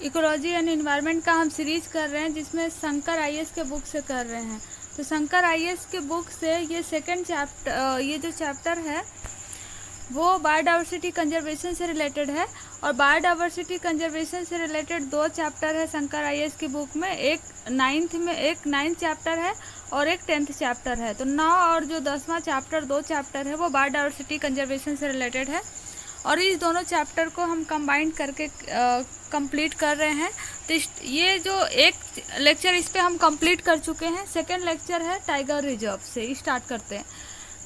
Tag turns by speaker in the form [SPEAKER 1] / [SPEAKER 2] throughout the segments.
[SPEAKER 1] Ecology and environment का हम series कर रहे हैं, जिसमें शंकर आईएएस के बुक से कर रहे हैं। तो शंकर आईएएस के बुक से ये सेकंड चैप्टर, ये जो चैप्टर है वो बायोडाइवर्सिटी कंजर्वेशन से रिलेटेड है। और बायोडाइवर्सिटी कंजर्वेशन से रिलेटेड 2 चैप्टर है शंकर आईएएस की बुक में, एक 9th चैप्टर है और एक 10th चैप्टर है। तो 9 और जो 10वां चैप्टर, 2 चैप्टर है वो बायोडाइवर्सिटी कंजर्वेशन से रिलेटेड है। और इस दोनों चैप्टर को हम कंबाइन करके कंप्लीट कर रहे हैं। तो ये जो एक लेक्चर इस पे हम कंप्लीट कर चुके हैं। सेकंड लेक्चर है टाइगर रिजर्व से स्टार्ट करते हैं।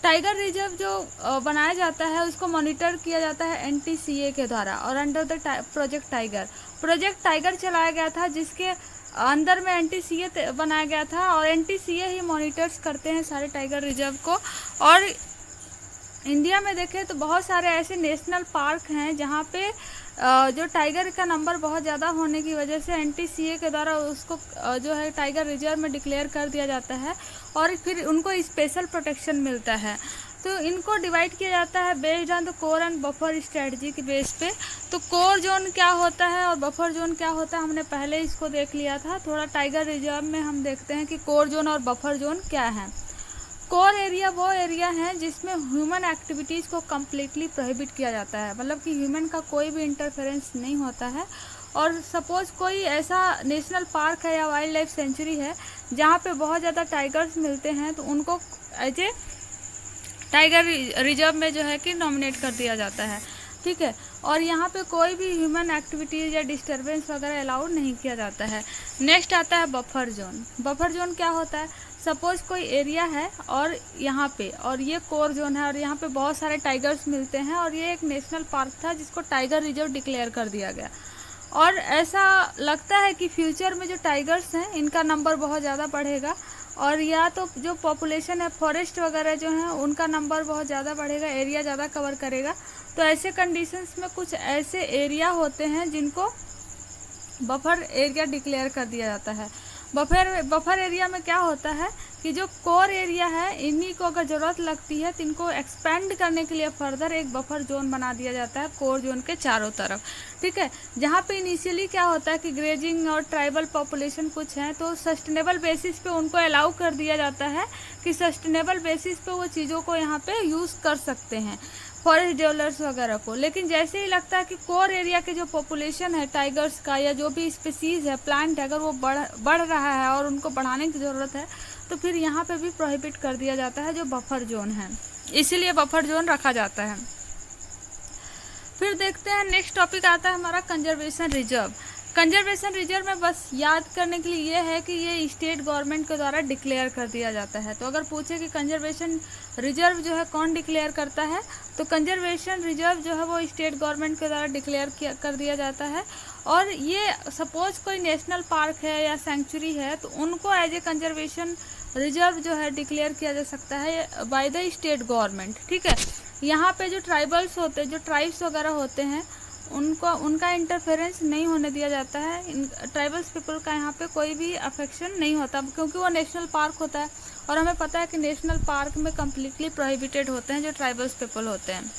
[SPEAKER 1] टाइगर रिजर्व जो बनाया जाता है उसको मॉनिटर किया जाता है एनटीसीए के द्वारा और अंडर द प्रोजेक्ट टाइगर चलाया गया था, जिसके अंदर में एनटीसीए बनाया गया था और एनटीसीए ही मॉनिटर्स करते हैं सारे टाइगर रिजर्व को। और इंडिया में देखें तो बहुत सारे ऐसे नेशनल पार्क हैं जहाँ पे जो टाइगर का नंबर बहुत ज़्यादा होने की वजह से एनटीसीए के द्वारा उसको जो है टाइगर रिजर्व में डिक्लेयर कर दिया जाता है और फिर उनको स्पेशल प्रोटेक्शन मिलता है। तो इनको डिवाइड किया जाता है based on the core and buffer strategy के बेस पे। तो कोर जोन क्या होता है और बफर जोन क्या होता है हमने पहले इसको देख लिया था। थोड़ा टाइगर रिजर्व में हम देखते हैं कि कोर जोन और बफर जोन क्या है। कोर एरिया वो एरिया है जिसमें ह्यूमन एक्टिविटीज़ को कम्प्लीटली प्रोहिबिट किया जाता है, मतलब कि ह्यूमन का कोई भी इंटरफेरेंस नहीं होता है। और सपोज़ कोई ऐसा नेशनल पार्क है या वाइल्ड लाइफ सेंचुरी है जहाँ पे बहुत ज़्यादा टाइगर्स मिलते हैं, तो उनको एज ए टाइगर रिजर्व में जो है कि नॉमिनेट कर दिया जाता है, ठीक है। और यहाँ पे कोई भी ह्यूमन एक्टिविटीज़ या डिस्टर्बेंस वगैरह अलाउड नहीं किया जाता है। नेक्स्ट आता है बफर जोन। बफर जोन क्या होता है, सपोज़ कोई एरिया है और यहाँ पे, और ये कोर जोन है और यहाँ पे बहुत सारे टाइगर्स मिलते हैं और ये एक नेशनल पार्क था जिसको टाइगर रिजर्व डिक्लेयर कर दिया गया। और ऐसा लगता है कि फ्यूचर में जो टाइगर्स हैं इनका नंबर बहुत ज़्यादा बढ़ेगा और या तो जो पॉपुलेशन है फॉरेस्ट वगैरह जो है उनका नंबर बहुत ज़्यादा बढ़ेगा, एरिया ज़्यादा कवर करेगा। तो ऐसे कंडीशंस में कुछ ऐसे एरिया होते हैं जिनको बफर एरिया डिक्लेयर कर दिया जाता है। बफर एरिया में क्या होता है कि जो कोर एरिया है इन्हीं को अगर ज़रूरत लगती है तो इनको एक्सपेंड करने के लिए फर्दर एक बफर जोन बना दिया जाता है कोर जोन के चारों तरफ, ठीक है। जहाँ पे इनिशियली क्या होता है कि ग्रेजिंग और ट्राइबल पॉपुलेशन कुछ हैं तो सस्टेनेबल बेसिस पे उनको अलाउ कर दिया जाता है कि सस्टेनेबल बेसिस पे वो चीज़ों को यहाँ पे यूज़ कर सकते हैं फॉरेस्ट डेवलपर्स वगैरह को। लेकिन जैसे ही लगता है कि कोर एरिया के जो पॉपुलेशन है टाइगर्स का या जो भी स्पीसीज़ है प्लांट है, अगर वो बढ़ रहा है और उनको बढ़ाने की ज़रूरत है तो फिर यहाँ पे भी प्रोहिबिट कर दिया जाता है जो बफर जोन है, इसीलिए बफर जोन रखा जाता है। फिर देखते हैं नेक्स्ट टॉपिक आता है हमारा कंजर्वेशन रिजर्व। कंजर्वेशन रिजर्व में बस याद करने के लिए ये है कि ये स्टेट गवर्नमेंट के द्वारा डिक्लेयर कर दिया जाता है। तो अगर पूछे कि कंजर्वेशन रिजर्व जो है कौन डिक्लेयर करता है, तो कंजर्वेशन रिजर्व जो है वो स्टेट गवर्नमेंट के द्वारा डिक्लेयर कर दिया जाता है। और ये सपोज कोई नेशनल पार्क है या सेंचुरी है तो उनको एज ए कंजर्वेशन रिजर्व जो है डिक्लेयर किया जा सकता है बाय द स्टेट गवर्नमेंट, ठीक है। यहाँ पे जो ट्राइबल्स होते हैं, जो ट्राइब्स वगैरह होते हैं, उनका इंटरफेरेंस नहीं होने दिया जाता है। ट्राइबल्स पीपल का यहाँ पे कोई भी अफेक्शन नहीं होता क्योंकि वो नेशनल पार्क होता है और हमें पता है कि नेशनल पार्क में कम्प्लीटली प्रोहिबिटेड होते हैं जो ट्राइबल्स पीपल होते हैं।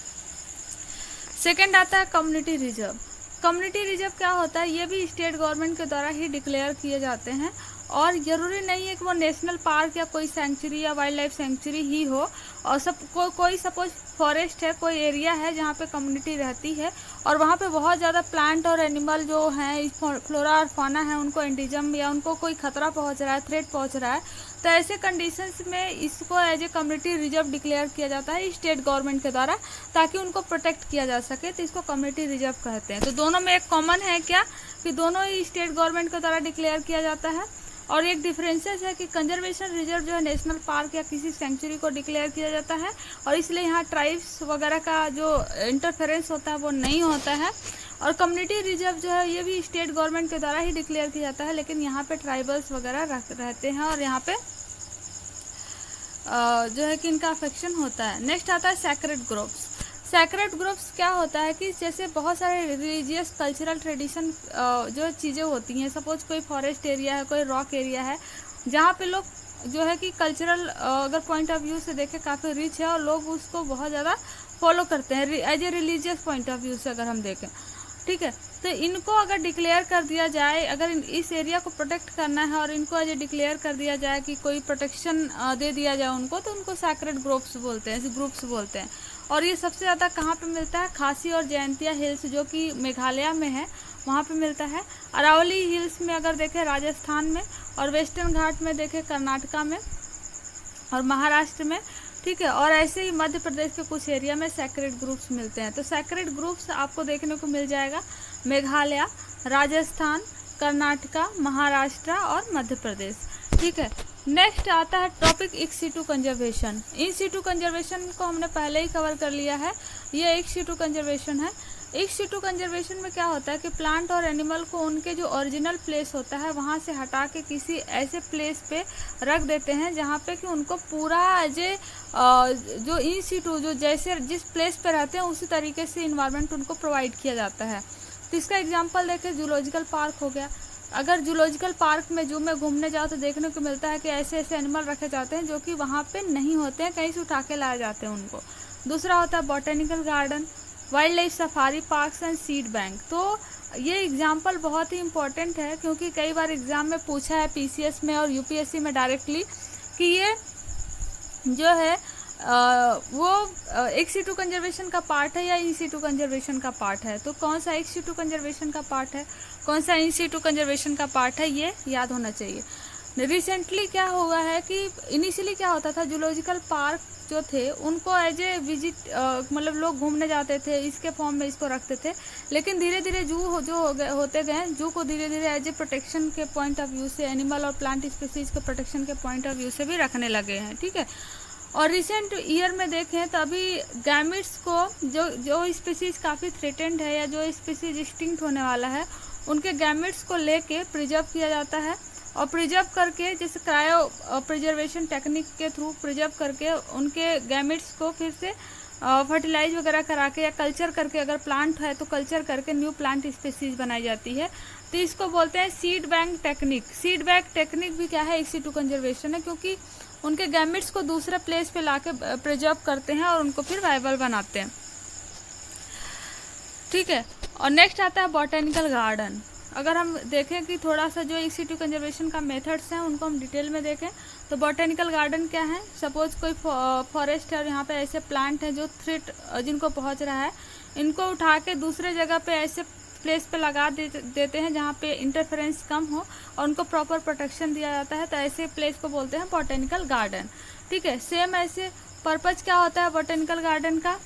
[SPEAKER 1] सेकेंड आता है कम्युनिटी रिजर्व। कम्युनिटी रिजर्व क्या होता है, ये भी स्टेट गवर्नमेंट के द्वारा ही डिक्लेयर किए जाते हैं और ज़रूरी नहीं है कि वो नेशनल पार्क या कोई सेंचुरी या वाइल्ड लाइफ सेंचुरी ही हो। और कोई सपोज फॉरेस्ट है, कोई एरिया है जहाँ पे कम्युनिटी रहती है और वहाँ पे बहुत ज़्यादा प्लांट और एनिमल जो हैं, फ्लोरा और फाना है, उनको एंटीजम या उनको कोई खतरा पहुँच रहा है, थ्रेट पहुँच रहा है, तो ऐसे कंडीशंस में इसको as a community reserve declare किया जाता है स्टेट गवर्नमेंट के द्वारा ताकि उनको प्रोटेक्ट किया जा सके। तो इसको कम्युनिटी रिजर्व कहते हैं। तो दोनों में एक कॉमन है क्या कि दोनों ही स्टेट गवर्नमेंट के द्वारा डिक्लेयर किया जाता है। और एक डिफरेंसेस है कि कंजर्वेशन रिजर्व जो है नेशनल पार्क या किसी सेंचुरी को डिक्लेयर किया जाता है और इसलिए यहाँ ट्राइब्स वगैरह का जो इंटरफेरेंस होता है वो नहीं होता है। और कम्युनिटी रिजर्व जो है ये भी स्टेट गवर्नमेंट के द्वारा ही डिक्लेयर किया जाता है, लेकिन यहाँ पे ट्राइबल्स वगैरह रहते हैं और यहाँ पे जो है कि इनका अफेक्शन होता है। नेक्स्ट आता है सैक्रेड ग्रुप्स। सैक्रेड ग्रुप्स क्या होता है कि जैसे बहुत सारे रिलीजियस कल्चरल ट्रेडिशन जो चीज़ें होती हैं, सपोज कोई फॉरेस्ट एरिया है, कोई रॉक एरिया है जहाँ पे लोग जो है कि कल्चरल अगर पॉइंट ऑफ व्यू से देखें काफ़ी रिच है और लोग उसको बहुत ज़्यादा फॉलो करते हैं as a religious point of view से अगर हम देखें। ठीक है। तो इनको अगर डिक्लेयर कर दिया जाए, अगर इस एरिया को प्रोटेक्ट करना है और इनको अगर डिक्लेयर कर दिया जाए कि कोई प्रोटेक्शन दे दिया जाए उनको, तो उनको सैक्रेड ग्रुप्स बोलते हैं, ग्रुप्स बोलते हैं। और ये सबसे ज़्यादा कहाँ पे मिलता है? खासी और जयंतिया हिल्स जो कि मेघालय में है, वहाँ पे मिलता है। अरावली हिल्स में अगर देखें राजस्थान में, और वेस्टर्न घाट में देखें कर्नाटका में और महाराष्ट्र में, ठीक है। और ऐसे ही मध्य प्रदेश के कुछ एरिया में सैक्रेड ग्रुप्स मिलते हैं। तो सैक्रेड ग्रुप्स आपको देखने को मिल जाएगा मेघालय, राजस्थान, कर्नाटका, महाराष्ट्र और मध्य प्रदेश, ठीक है। नेक्स्ट आता है topic in Situ conservation. In Situ conservation को हमने पहले ही कवर कर लिया है। ये इन सिटू कंजर्वेशन है। इन सिटू कंजर्वेशन में क्या होता है कि प्लांट और एनिमल को उनके जो ओरिजिनल प्लेस होता है वहाँ से हटा के किसी ऐसे प्लेस पे रख देते हैं जहाँ पे कि उनको पूरा जो इन सिटू जो जैसे जिस प्लेस पे रहते हैं उसी तरीके से इन्वायरमेंट उनको प्रोवाइड किया जाता है। तो इसका एग्जाम्पल देखें, जूलॉजिकल पार्क हो गया। अगर जूलॉजिकल पार्क में जू में घूमने जाओ तो देखने को मिलता है कि ऐसे ऐसे एनिमल रखे जाते हैं जो कि वहाँ पे नहीं होते हैं, कहीं से उठा के लाए जाते हैं उनको। दूसरा होता है botanical garden, wild life safari parks and seed bank. तो ये एग्जाम्पल बहुत ही इंपॉर्टेंट है क्योंकि कई बार एग्जाम में पूछा है पीसीएस में और यूपीएससी में डायरेक्टली कि ये जो है वो इन सिटू कंजर्वेशन का पार्ट है या इन सिटू कंजर्वेशन का पार्ट है। तो कौन सा इन सिटू कंजर्वेशन का पार्ट है, कौन सा इन सिटू कंजर्वेशन का पार्ट है, ये याद होना चाहिए। रिसेंटली क्या हुआ है कि इनिशियली क्या होता था, जूलॉजिकल पार्क जो थे उनको एज ए विजिट मतलब लोग घूमने जाते थे, इसके फॉर्म में इसको रखते थे। लेकिन धीरे धीरे जू होते गए, जू को धीरे धीरे एज ए प्रोटेक्शन के पॉइंट ऑफ व्यू से, एनिमल और प्लांट स्पीसीज के प्रोटेक्शन के पॉइंट ऑफ व्यू से भी रखने लगे हैं, ठीक है। और रिसेंट ईयर में देखें तो अभी गैमिट्स को जो स्पीसीज काफ़ी थ्रेटेंड है या जो स्पीसीज एक्सटिंक्ट होने वाला है, उनके गैमिट्स को लेके प्रिजर्व किया जाता है। और प्रिजर्व करके जैसे क्रायो प्रिजर्वेशन टेक्निक के थ्रू प्रिजर्व करके उनके गैमिट्स को फिर से फर्टिलाइज वगैरह करा के या कल्चर करके, अगर प्लांट है तो कल्चर करके न्यू प्लांट स्पीसीज बनाई जाती है। तो इसको बोलते हैं seed bank technique. Seed bank technique भी क्या है, इन सिटू कंजर्वेशन है, क्योंकि उनके गैमिट्स को दूसरे प्लेस पे लाके प्रिजर्व करते हैं और उनको फिर वाइबल बनाते हैं, ठीक है। और नेक्स्ट आता है बॉटेनिकल गार्डन। अगर हम देखें कि थोड़ा सा जो इन सिटू कंजर्वेशन का मेथड्स हैं उनको हम डिटेल में देखें तो बॉटेनिकल गार्डन क्या है, सपोज कोई फॉरेस्ट है और यहाँ पे ऐसे प्लांट हैं जो थ्रेट जिनको पहुँच रहा है, इनको उठा के दूसरे जगह पे ऐसे प्लेस पे लगा देते हैं जहाँ पे इंटरफेरेंस कम हो और उनको प्रॉपर प्रोटेक्शन दिया जाता है। तो ऐसे प्लेस को बोलते हैं बॉटेनिकल गार्डन, ठीक है। सेम ऐसे पर्पज क्या होता है बॉटेनिकल गार्डन का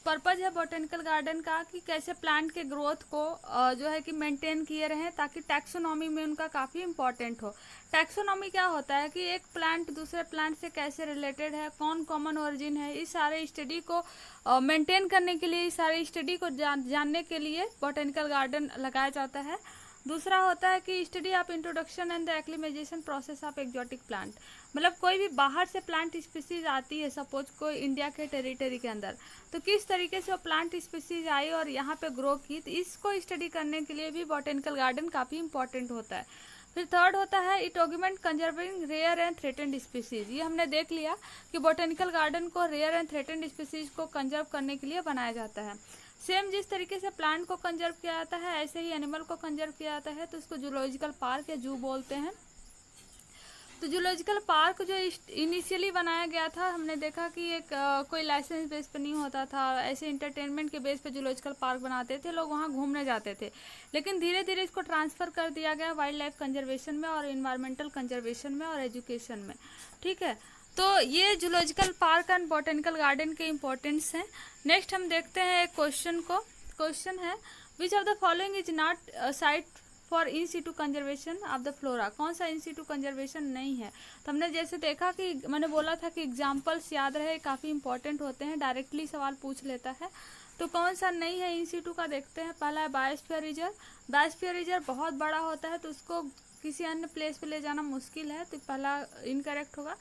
[SPEAKER 1] पर्पज है बॉटेनिकल गार्डन का कि कैसे प्लांट के ग्रोथ को जो है कि मेंटेन किए रहें, ताकि टैक्सोनॉमी में उनका काफ़ी इंपॉर्टेंट हो। टैक्सोनॉमी क्या होता है कि एक प्लांट दूसरे प्लांट से कैसे रिलेटेड है, कौन कॉमन ओरिजिन है, इस सारे स्टडी को मेंटेन करने के लिए, इस सारे स्टडी को जानने के लिए बॉटेनिकल गार्डन लगाया जाता है। दूसरा होता है कि study of introduction and the acclimatisation process of exotic plant. मतलब कोई भी बाहर से प्लांट स्पीसीज आती है, सपोज कोई इंडिया के टेरिटरी के अंदर, तो किस तरीके से वो प्लांट स्पीसीज आई और यहाँ पे ग्रो की, तो इसको स्टडी करने के लिए भी बॉटेनिकल गार्डन काफ़ी इंपॉर्टेंट होता है। फिर थर्ड होता है it augment conserving rare and threatened species. ये हमने देख लिया कि बॉटेनिकल गार्डन को रेयर एंड थ्रेटेंड स्पीसीज को कंजर्व करने के लिए बनाया जाता है। सेम जिस तरीके से प्लांट को कंजर्व किया जाता है ऐसे ही एनिमल को कंजर्व किया जाता है, तो उसको जूलॉजिकल पार्क या जू बोलते हैं। तो जूलॉजिकल पार्क जो इनिशियली बनाया गया था, हमने देखा कि एक कोई लाइसेंस बेस पे नहीं होता था, ऐसे इंटरटेनमेंट के बेस पे जूलॉजिकल पार्क बनाते थे, लोग वहाँ घूमने जाते थे। लेकिन धीरे धीरे इसको ट्रांसफ़र कर दिया गया वाइल्ड लाइफ कंजर्वेशन में और इन्वायरमेंटल कंजर्वेशन में और एजुकेशन में, ठीक है। तो ये zoological park and botanical garden के इम्पोर्टेंस हैं। नेक्स्ट हम देखते हैं एक क्वेश्चन को। क्वेश्चन है which of the following is not site for in Situ conservation of the flora. कौन सा इन सिटू कंजर्वेशन नहीं है। तो हमने जैसे देखा कि मैंने बोला था कि एग्जाम्पल्स याद रहे, काफ़ी इंपॉर्टेंट होते हैं, डायरेक्टली सवाल पूछ लेता है। तो कौन सा नहीं है इन सिटू का देखते हैं। पहला है बायोस्फीयर रिजर्व। बायोस्फीयर रिजर्व बहुत बड़ा होता है तो उसको किसी अन्य प्लेस पे ले जाना मुश्किल है, तो पहला इनकरेक्ट होगा।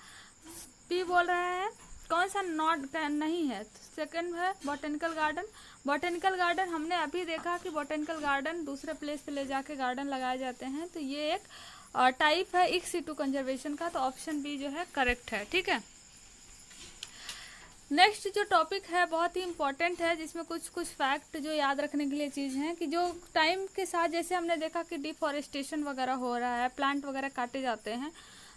[SPEAKER 1] पी बोल रहे हैं कौन सा नॉट नहीं है। सेकंड है बॉटेनिकल गार्डन। बॉटेनिकल गार्डन हमने अभी देखा कि बॉटेनिकल गार्डन दूसरे प्लेस पे ले जाके गार्डन लगाए जाते हैं, तो ये एक टाइप है इन सिटू कंजर्वेशन का, तो ऑप्शन बी जो है करेक्ट है, ठीक है। नेक्स्ट जो टॉपिक है बहुत ही इम्पोर्टेंट है, जिसमें कुछ कुछ फैक्ट जो याद रखने के लिए चीज़ हैं कि जो टाइम के साथ जैसे हमने देखा कि डिफॉरेस्टेशन वगैरह हो रहा है, प्लांट वगैरह काटे जाते हैं,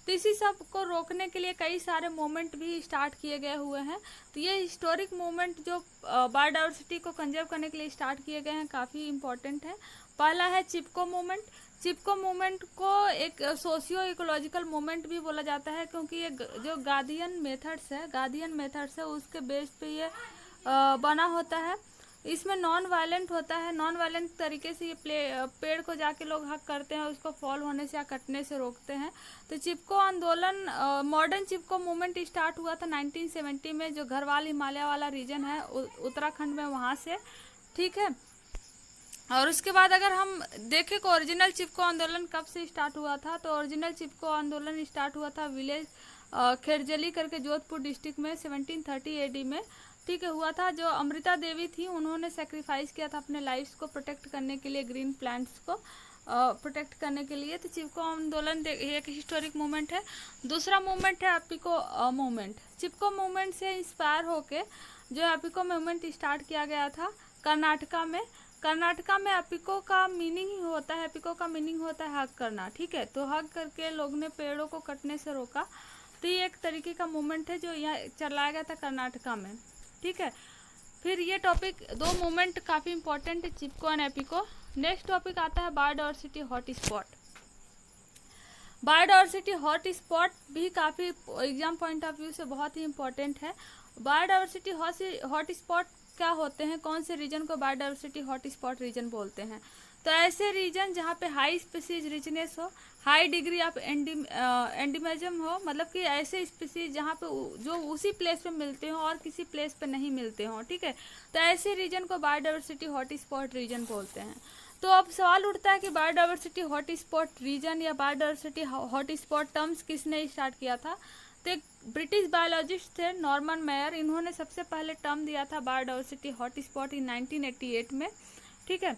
[SPEAKER 1] तो इसी सब को रोकने के लिए कई सारे मूवमेंट भी स्टार्ट किए गए हुए हैं। तो ये हिस्टोरिक मूवमेंट जो बायोडाइवर्सिटी को कंजर्व करने के लिए स्टार्ट किए गए हैं काफ़ी इम्पोर्टेंट है। पहला है चिपको मूवमेंट। चिपको मूवमेंट को एक सोशियो इकोलॉजिकल मूवमेंट भी बोला जाता है, क्योंकि ये जो गार्डियन मेथड्स है उसके बेस पे ये बना होता है। इसमें नॉन वायलेंट होता है, नॉन वायलेंट तरीके से ये पेड़ को जाके लोग हक करते हैं, उसको फॉल होने से या कटने से रोकते हैं। तो चिपको आंदोलन, मॉडर्न चिपको मूवमेंट स्टार्ट हुआ था 1970 में, जो घरवाल हिमालय वाला रीजन है उत्तराखंड में, वहाँ से। ठीक है, और उसके बाद अगर हम देखें कि ओरिजिनल चिपको आंदोलन कब से स्टार्ट हुआ था, तो ओरिजिनल चिपको आंदोलन स्टार्ट हुआ था विलेज खेरजली करके जोधपुर डिस्ट्रिक्ट में 1730 AD में। ठीक है, हुआ था। जो अमृता देवी थी, उन्होंने सेक्रीफाइस किया था अपने लाइफ्स को प्रोटेक्ट करने के लिए, ग्रीन प्लांट्स को प्रोटेक्ट करने के लिए। तो चिपको आंदोलन एक हिस्टोरिक मूवमेंट है। दूसरा मूवमेंट है एपिको मूवमेंट। चिपको मूवमेंट से इंस्पायर होके जो एपिको मूवमेंट स्टार्ट किया गया था कर्नाटका में। कर्नाटका में एपिको का मीनिंग ही होता है, एपिको का मीनिंग होता है हग करना। ठीक है, तो हग करके लोग ने पेड़ों को कटने से रोका। तो ये एक तरीके का मूवमेंट है जो यहाँ चलाया गया था कर्नाटका में। ठीक है, फिर ये टॉपिक, दो मूवमेंट काफ़ी इंपॉर्टेंट है, चिपको एंड एपिको। नेक्स्ट टॉपिक आता है biodiversity hot spot. Biodiversity hot spot भी काफ़ी एग्जाम पॉइंट ऑफ व्यू से बहुत ही इंपॉर्टेंट है। बायोडाइवर्सिटी हॉट स्पॉट क्या होते हैं, कौन से रीजन को बायोडाइवर्सिटी हॉट स्पॉट रीजन बोलते हैं? तो ऐसे रीजन जहाँ पे हाई स्पीसीज रिचनेस हो, हाई डिग्री ऑफ एंडीमिज्म हो, मतलब कि ऐसे स्पीसीज जहाँ पे जो उसी प्लेस पे मिलते हो और किसी प्लेस पे नहीं मिलते हो। ठीक है, तो ऐसे रीजन को बायोडाइवर्सिटी हॉट स्पॉट रीजन बोलते हैं। तो अब सवाल उठता है कि बायोडाइवर्सिटी हॉट स्पॉट रीजन या बायोडाइवर्सिटी हॉट स्पॉट टर्म्स किसने स्टार्ट किया था? तो एक ब्रिटिश बायोलॉजिस्ट थे नॉर्मन मेयर, इन्होंने सबसे पहले टर्म दिया था बायोडाइवर्सिटी हॉट स्पॉट इन 1988 में। ठीक है,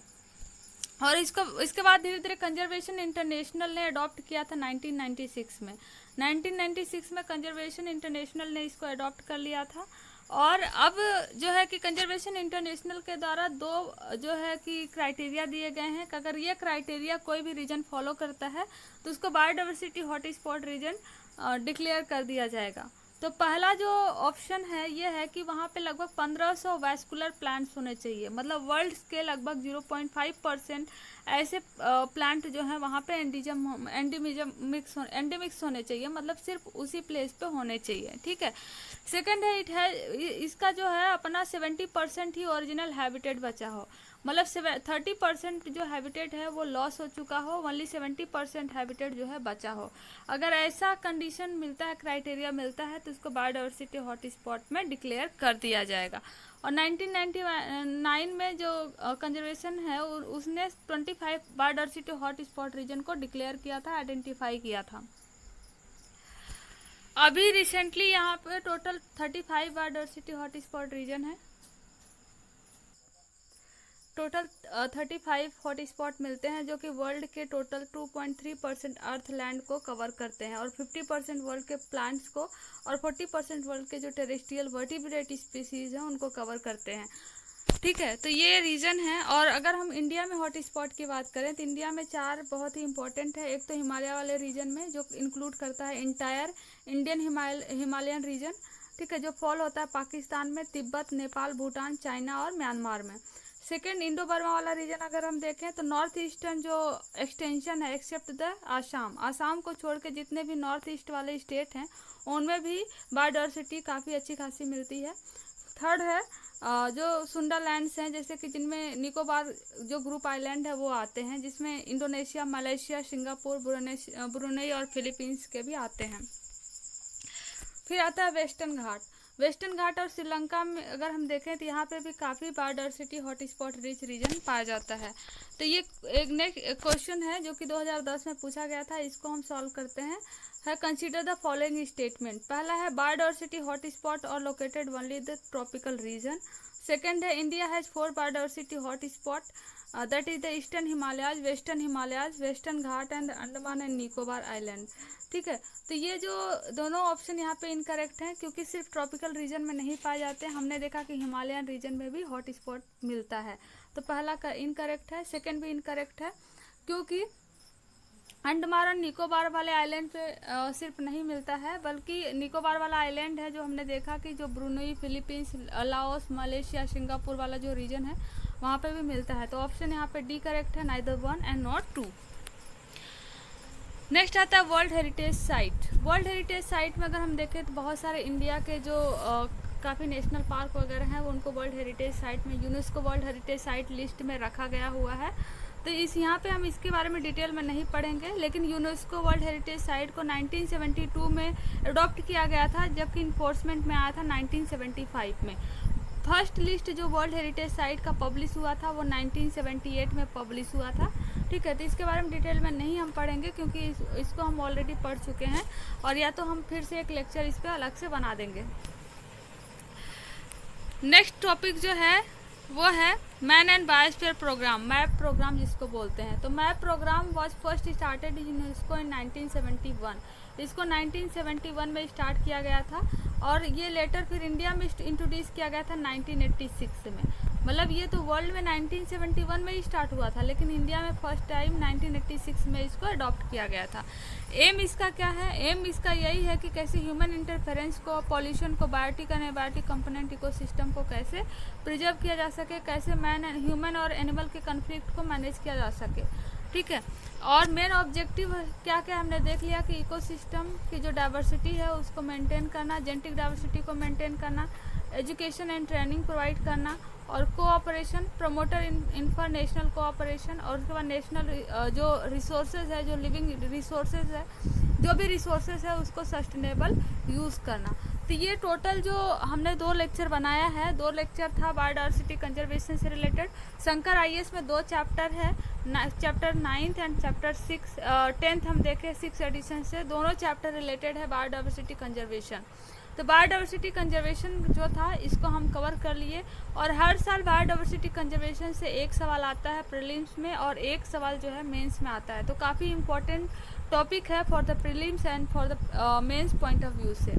[SPEAKER 1] और इसके बाद धीरे धीरे कंजर्वेशन इंटरनेशनल ने अडॉप्ट किया था 1996 में। 1996 में कंजर्वेशन इंटरनेशनल ने इसको अडॉप्ट कर लिया था। और अब जो है कि कंजर्वेशन इंटरनेशनल के द्वारा दो जो है कि क्राइटेरिया दिए गए हैं कि अगर ये क्राइटेरिया कोई भी रीजन फॉलो करता है तो उसको biodiversity hot spot region declare कर दिया जाएगा। तो पहला जो ऑप्शन है ये है कि वहाँ पे लगभग 1500 वैस्कुलर प्लांट्स होने चाहिए, मतलब वर्ल्ड के लगभग 0.5% ऐसे प्लांट जो है वहाँ पे एंडेमिक्स होने चाहिए, मतलब सिर्फ उसी प्लेस पे होने चाहिए। ठीक है, सेकंड है इसका जो है अपना 70% ही ओरिजिनल हैबिटेट बचा हो, मतलब 30% जो हैबिटेट है वो लॉस हो चुका हो, ओनली 70% हैबिटेट जो है बचा हो। अगर ऐसा कंडीशन मिलता है, क्राइटेरिया मिलता है, तो इसको बायोडाइवर्सिटी हॉट स्पॉट में डिक्लेयर कर दिया जाएगा। और 1999 में जो कंजर्वेशन है उसने 25 बायोडाइवर्सिटी हॉट स्पॉट रीजन को डिक्लेयर किया था, आइडेंटिफाई किया था। अभी रिसेंटली यहाँ पे total 35 biodiversity hot spot region है। टोटल 35 हॉट स्पॉट मिलते हैं जो कि वर्ल्ड के टोटल 2.3% अर्थ लैंड को कवर करते हैं, और 50% वर्ल्ड के प्लांट्स को और 40% वर्ल्ड के जो टेरेस्ट्रियल वर्टिब्रेट स्पीसीज हैं उनको कवर करते हैं। ठीक है, तो ये रीजन है। और अगर हम इंडिया में हॉट स्पॉट की बात करें तो इंडिया में 4 बहुत ही इंपॉर्टेंट है। एक तो हिमालय वाले रीजन में जो इंक्लूड करता है इंटायर इंडियन हिमालयन रीजन। ठीक है, जो फॉल होता है पाकिस्तान में, तिब्बत, नेपाल, भूटान, चाइना और म्यांमार में। सेकेंड इंडो बर्मा वाला रीजन अगर हम देखें तो नॉर्थ ईस्टर्न जो एक्सटेंशन है एक्सेप्ट द आसाम को छोड़ के जितने भी नॉर्थ ईस्ट वाले स्टेट हैं उनमें भी बायोडाइवर्सिटी काफ़ी अच्छी खासी मिलती है। थर्ड है जो सुंडा लैंड्स हैं, जैसे कि जिनमें निकोबार जो ग्रुप आइलैंड है वो आते हैं, जिसमें इंडोनेशिया, मलेशिया, सिंगापुर, ब्रुनेई और फिलीपींस के भी आते हैं। फिर आता है वेस्टर्न घाट। वेस्टर्न घाट और श्रीलंका में अगर हम देखें तो यहाँ पे भी काफ़ी biodiversity hot spot rich region पाया जाता है। तो ये एक नेक्स्ट क्वेश्चन है जो कि 2010 में पूछा गया था, इसको हम सॉल्व करते हैं। है कंसीडर द फॉलोइंग स्टेटमेंट। पहला है biodiversity hot spot are located only the tropical region. Second है India has 4 biodiversity hot spot, that is the eastern Himalayas, western Himalayas, western Ghat and Andaman and Nicobar island. ठीक है, तो ये जो दोनों ऑप्शन यहाँ पे इनकरेक्ट हैं क्योंकि सिर्फ ट्रॉपिकल ट्रॉपिकल रीजन में नहीं पाए जाते हैं। हमने देखा कि हिमालयन रीजन में भी हॉट स्पॉट मिलता है। तो पहला का इनकरेक्ट है, सेकंड भी इनकरेक्ट है, क्योंकि अंडमान और निकोबार वाले आइलैंड पे सिर्फ नहीं मिलता है, बल्कि निकोबार वाला आइलैंड है जो हमने देखा कि जो Brunei, Philippines, Laos, Malaysia, Singapore वाला जो रीजन है वहाँ पे भी मिलता है। तो ऑप्शन यहाँ पे डी करेक्ट है, नाइदर 1 एंड नॉट 2। नेक्स्ट आता है world heritage site. World heritage site में अगर हम देखें तो बहुत सारे इंडिया के जो काफ़ी नेशनल पार्क वगैरह हैं वो उनको वर्ल्ड हेरिटेज साइट में, UNESCO world heritage site list में रखा गया हुआ है। तो यहाँ पे हम इसके बारे में डिटेल में नहीं पढ़ेंगे, लेकिन यूनेस्को वर्ल्ड हेरिटेज साइट को 1972 में अडॉप्ट किया गया था, जबकि इन्फोर्समेंट में आया था 1975 में। फर्स्ट लिस्ट जो वर्ल्ड हेरिटेज साइट का पब्लिश हुआ था वो 1978 में पब्लिश हुआ था। ठीक है, तो इसके बारे में डिटेल में नहीं हम पढ़ेंगे क्योंकि इसको हम ऑलरेडी पढ़ चुके हैं, और या तो हम फिर से एक लेक्चर इस पर अलग से बना देंगे। नेक्स्ट टॉपिक जो है वो है man and biosphere program, map program जिसको बोलते हैं। तो map program was first started in UNESCO in 1971। इसको 1971 में स्टार्ट किया गया था, और ये लेटर फिर इंडिया में इंट्रोड्यूस किया गया था 1986 में। मतलब ये तो वर्ल्ड में 1971 में ही स्टार्ट हुआ था, लेकिन इंडिया में फर्स्ट टाइम 1986 में इसको अडॉप्ट किया गया था। एम इसका क्या है? एम इसका यही है कि कैसे ह्यूमन इंटरफेरेंस को, पॉल्यूशन को, biotic and abiotic component ecosystem को कैसे प्रिजर्व किया जा सके, कैसे ह्यूमन और एनिमल के कन्फ्लिक्ट को मैनेज किया जा सके। ठीक है, और मेन ऑब्जेक्टिव क्या क्या हमने देख लिया कि इकोसिस्टम की जो डाइवर्सिटी है उसको मेंटेन करना, जेनेटिक डाइवर्सिटी को मेंटेन करना, एजुकेशन एंड ट्रेनिंग प्रोवाइड करना, और कोऑपरेशन, प्रमोटर इंटरनेशनल कोऑपरेशन, और उसके बाद नेशनल जो रिसोर्सेज है, जो लिविंग रिसोर्सेज है, जो भी रिसोर्सेज है उसको सस्टेनेबल यूज़ करना। तो ये टोटल जो हमने 2 लेक्चर बनाया है, 2 लेक्चर था बायोडाइवर्सिटी कंजर्वेशन से रिलेटेड। शंकर आईएएस में 2 चैप्टर है, chapter 9th and chapter 10th हम देखे 6th एडिशन से। दोनों चैप्टर रिलेटेड है बायोडाइवर्सिटी कंजर्वेशन। तो बायोडाइवर्सिटी कंजर्वेशन जो था इसको हम कवर कर लिए, और हर साल बायोडाइवर्सिटी कंजर्वेशन से एक सवाल आता है प्रीलिम्स में, और एक सवाल जो है मेंस में आता है। तो काफ़ी इंपॉर्टेंट टॉपिक है for the prelims and for the mains point of view से।